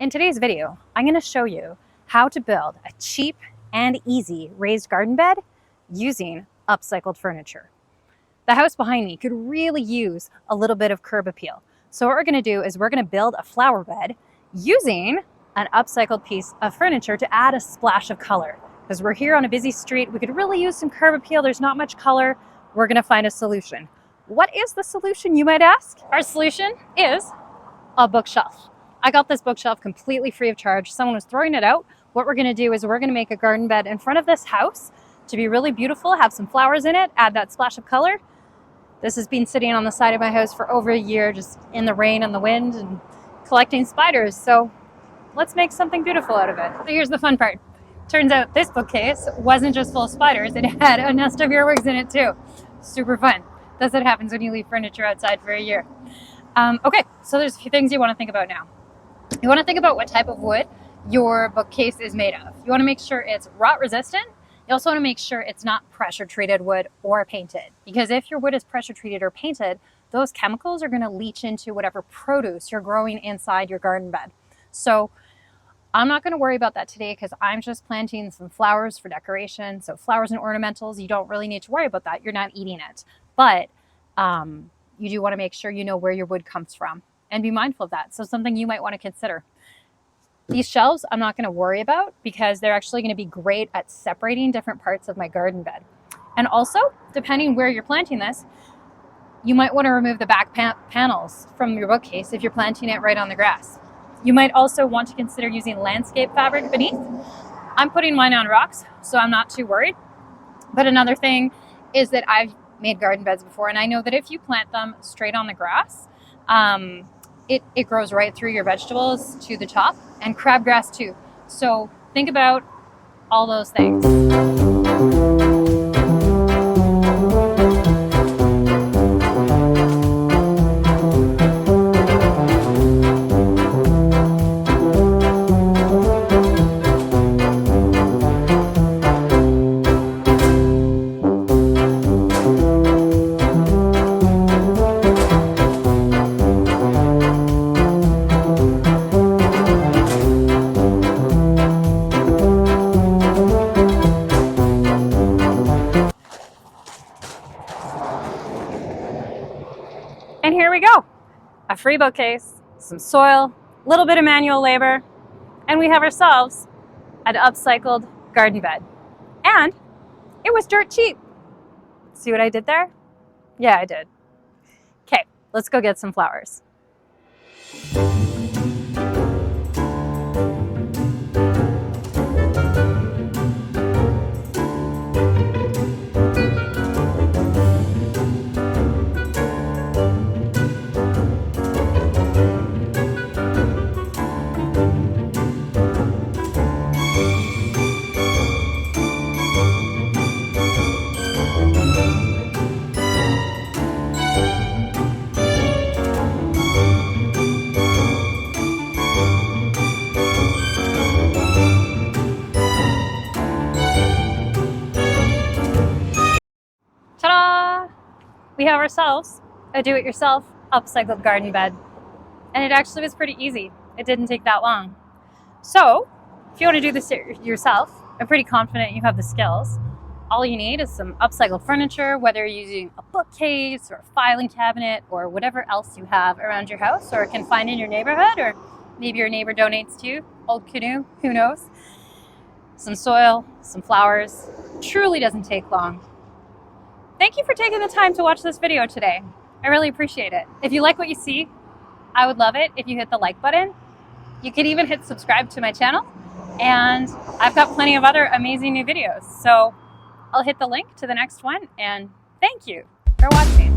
In today's video, I'm going to show you how to build a cheap and easy raised garden bed using upcycled furniture. The house behind me could really use a little bit of curb appeal. So what we're going to do is we're going to build a flower bed using an upcycled piece of furniture to add a splash of color. Because we're here on a busy street, we could really use some curb appeal. There's not much color. We're going to find a solution. What is the solution, you might ask? Our solution is a bookshelf. I got this bookshelf completely free of charge. Someone was throwing it out. What we're going to do is we're going to make a garden bed in front of this house to be really beautiful, have some flowers in it, add that splash of color. This has been sitting on the side of my house for over a year, just in the rain and the wind and collecting spiders. So let's make something beautiful out of it. So here's the fun part. Turns out this bookcase wasn't just full of spiders, it had a nest of earwigs in it too. Super fun. That's what happens when you leave furniture outside for a year. Okay, so there's a few things you want to think about now. You want to think about what type of wood your bookcase is made of. You want to make sure it's rot resistant. You also want to make sure it's not pressure treated wood or painted, because if your wood is pressure treated or painted, those chemicals are going to leach into whatever produce you're growing inside your garden bed. So I'm not going to worry about that today because I'm just planting some flowers for decoration. So flowers and ornamentals, you don't really need to worry about that. You're not eating it. But you do want to make sure you know where your wood comes from and be mindful of that. So something you might want to consider. These shelves I'm not going to worry about because they're actually going to be great at separating different parts of my garden bed. And also, depending where you're planting this, you might want to remove the back panels from your bookcase if you're planting it right on the grass. You might also want to consider using landscape fabric beneath. I'm putting mine on rocks, so I'm not too worried. But another thing is that I've made garden beds before, and I know that if you plant them straight on the grass, it grows right through your vegetables to the top, and crabgrass too. So think about all those things. And here we go, a free bookcase, some soil, a little bit of manual labor, and we have ourselves an upcycled garden bed. And it was dirt cheap. See what I did there? Yeah, I did. Okay, let's go get some flowers. Ta-da! We have ourselves a do-it-yourself upcycled garden bed. And it actually was pretty easy. It didn't take that long. So, if you want to do this yourself, I'm pretty confident you have the skills. All you need is some upcycled furniture, whether you're using a bookcase or a filing cabinet or whatever else you have around your house or can find in your neighborhood, or maybe your neighbor donates to you, old canoe, who knows. Some soil, some flowers. Truly doesn't take long. Thank you for taking the time to watch this video today. I really appreciate it. If you like what you see, I would love it if you hit the like button. You could even hit subscribe to my channel, and I've got plenty of other amazing new videos. So I'll hit the link to the next one, and thank you for watching.